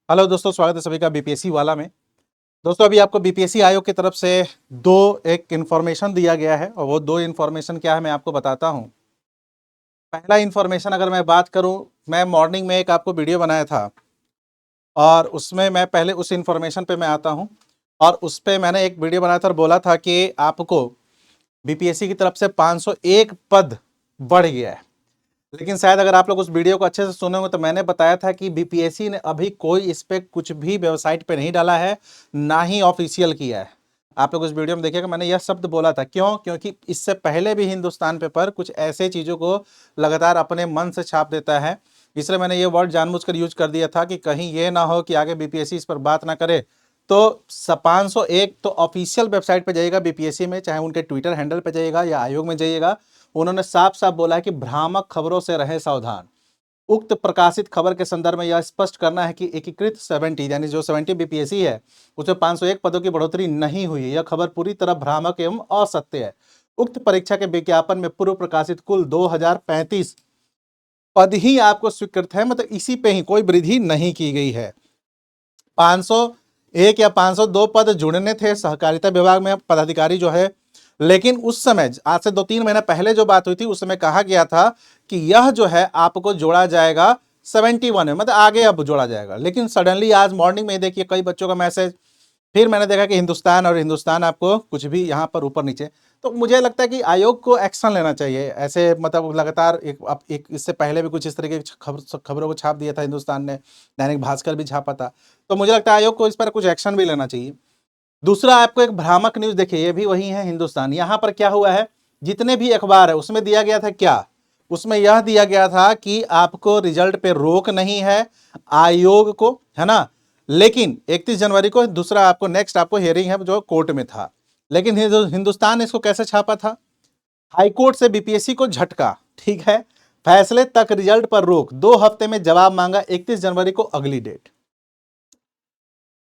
Hello दोस्तों, स्वागत है सभी का बीपीएससी वाला में। दोस्तों, अभी आपको बीपीएससी आयोग की तरफ से एक इन्फॉर्मेशन दिया गया है और वो दो इन्फॉर्मेशन क्या है मैं आपको बताता हूँ। पहला इन्फॉर्मेशन अगर मैं बात करूँ, मैं मॉर्निंग में एक आपको वीडियो बनाया था और उसमें मैं पहले उस इन्फॉर्मेशन पे मैं आता हूँ। और उस पर मैंने एक वीडियो बनाया था और बोला था कि आपको बीपीएससी की तरफ से 501 पद बढ़ गया है। लेकिन शायद अगर आप लोग उस वीडियो को अच्छे से सुने होंगे तो मैंने बताया था कि बीपीएससी ने अभी कोई इस पर कुछ भी वेबसाइट पे नहीं डाला है, ना ही ऑफिशियल किया है। आप लोग उस वीडियो में देखिएगा, मैंने यह शब्द बोला था। क्यों? क्योंकि इससे पहले भी हिंदुस्तान पेपर कुछ ऐसे चीज़ों को लगातार अपने मन से छाप देता है। इसलिए मैंने ये वर्ड जानबूझकर यूज कर दिया था कि कहीं ये ना हो कि आगे बीपीएससी इस पर बात ना करे। तो 501 तो ऑफिशियल वेबसाइट पे जाइएगा बीपीएससी में, चाहे उनके ट्विटर हैंडल पे जाइएगा या आयोग में जाइएगा, उन्होंने साफ साफ बोला है कि भ्रामक खबरों से रहें सावधान। उक्त प्रकाशित खबर के संदर्भ में यह स्पष्ट करना है कि एकीकृत 70 यानी जो 70 बीपीएससी है उसमें 501 पदों की बढ़ोतरी नहीं हुई है। यह खबर पूरी तरह भ्रामक एवं असत्य है। उक्त परीक्षा के विज्ञापन में पूर्व प्रकाशित कुल 2035 पद ही आपको स्वीकृत है, मतलब इसी पे ही कोई वृद्धि नहीं की गई है। 501 या 502 पद जुड़ने थे सहकारिता विभाग में पदाधिकारी जो है, लेकिन उस समय आज से 2-3 महीना पहले जो बात हुई थी उस समय कहा गया था कि यह जो है आपको जोड़ा जाएगा 71 में, मतलब आगे अब जोड़ा जाएगा। लेकिन सडनली आज मॉर्निंग में देखिए कई बच्चों का मैसेज, फिर मैंने देखा कि हिंदुस्तान और हिंदुस्तान आपको कुछ भी यहाँ पर ऊपर नीचे। तो मुझे लगता है कि आयोग को एक्शन लेना चाहिए ऐसे, मतलब लगातार एक इससे पहले भी कुछ इस तरीके की खबरों को छाप दिया था हिंदुस्तान ने, दैनिक भास्कर भी छापा था। तो मुझे लगता है आयोग को इस पर कुछ एक्शन भी लेना चाहिए। दूसरा, आपको एक भ्रामक न्यूज देखिए, ये भी वही है हिंदुस्तान। यहां पर क्या हुआ है, जितने भी अखबार है उसमें दिया गया था क्या, उसमें यह दिया गया था कि आपको रिजल्ट पे रोक नहीं है आयोग को, है ना। लेकिन 31 जनवरी को दूसरा आपको नेक्स्ट आपको हियरिंग है जो कोर्ट में था। लेकिन हिंदुस्तान ने इसको कैसे छापा था, हाईकोर्ट से बीपीएससी को झटका, ठीक है, फैसले तक रिजल्ट पर रोक, 2 हफ्ते में जवाब मांगा, 31 जनवरी को अगली डेट।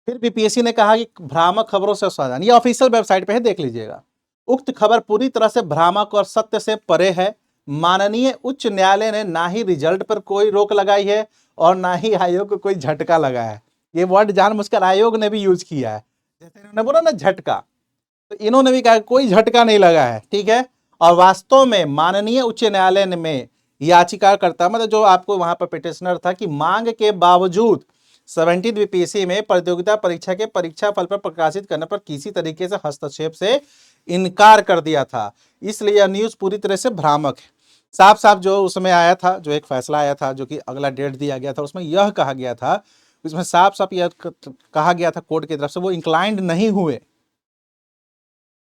फिर बीपीएससी ने कहा कि भ्रामक खबरों से सावधान, ये ऑफिशियल वेबसाइट पे है, देख लीजिएगा। उक्त खबर पूरी तरह से भ्रामक और सत्य से परे है। माननीय उच्च न्यायालय ने ना ही रिजल्ट पर कोई रोक लगाई है और ना ही आयोग को कोई झटका लगाया है। ये वर्ड जानबूझकर आयोग ने भी यूज किया है, जैसे इन्होंने बोला ना झटका, तो इन्होंने भी कहा कोई झटका नहीं लगा है, ठीक है। और वास्तव में माननीय उच्च न्यायालय में याचिकाकर्ता, मतलब जो आपको वहां पर पिटिशनर था, कि मांग के बावजूद 17 बीपीएससी में प्रतियोगिता परीक्षा के परीक्षा फल पर प्रकाशित करने पर किसी तरीके से हस्तक्षेप से इनकार कर दिया था। इसलिए यह न्यूज पूरी तरह से भ्रामक है। साफ साफ जो उसमें आया था, जो एक फैसला आया था जो कि अगला डेट दिया गया था, उसमें यह कहा गया था, उसमें साफ साफ यह कहा गया था कोर्ट की तरफ से वो इंक्लाइंड नहीं हुए।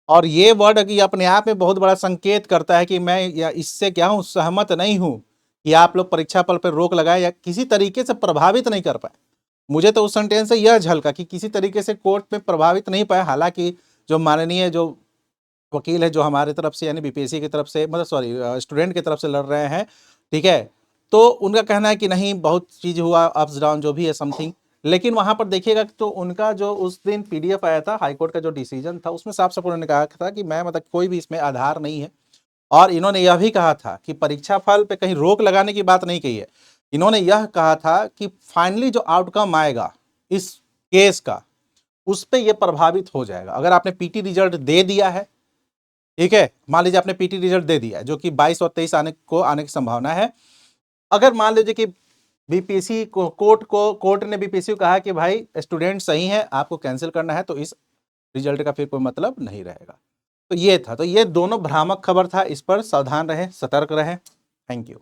और ये वर्ड कि अपने आप में बहुत बड़ा संकेत करता है कि मैं या इससे क्या हूं, सहमत नहीं हूं कि आप लोग परीक्षा फल पर रोक लगाए या किसी तरीके से प्रभावित नहीं कर पाए। मुझे तो उस सेंटेंस से यह झलका कि किसी तरीके से कोर्ट में प्रभावित नहीं पाए। हालांकि जो माननीय जो वकील है जो हमारे तरफ से यानी बीपीएससी की तरफ से, मतलब सॉरी स्टूडेंट की तरफ से लड़ रहे हैं, ठीक है, तो उनका कहना है कि नहीं बहुत चीज हुआ, अप्स डाउन जो भी है समथिंग। लेकिन वहां पर देखिएगा तो उनका जो उस दिन पीडीएफ आया था हाईकोर्ट का जो डिसीजन था, उसमें साफ साफ उन्होंने कहा था कि मैं, मतलब कोई भी इसमें आधार नहीं है। और इन्होंने यह भी कहा था कि परीक्षा फल पे कहीं रोक लगाने की बात नहीं कही है। इन्होंने यह कहा था कि फाइनली जो आउटकम आएगा इस केस का, उस पर यह प्रभावित हो जाएगा। अगर आपने पीटी रिजल्ट दे दिया है, ठीक है, मान लीजिए आपने पीटी रिजल्ट दे दिया है जो कि 22 और 23 आने की संभावना है। अगर मान लीजिए कि बीपीएससी को कोर्ट ने बीपीएससी को कहा कि भाई स्टूडेंट सही है, आपको कैंसिल करना है, तो इस रिजल्ट का फिर कोई मतलब नहीं रहेगा। तो ये था, तो ये दोनों भ्रामक खबर था, इस पर सावधान रहें, सतर्क रहें। Thank you.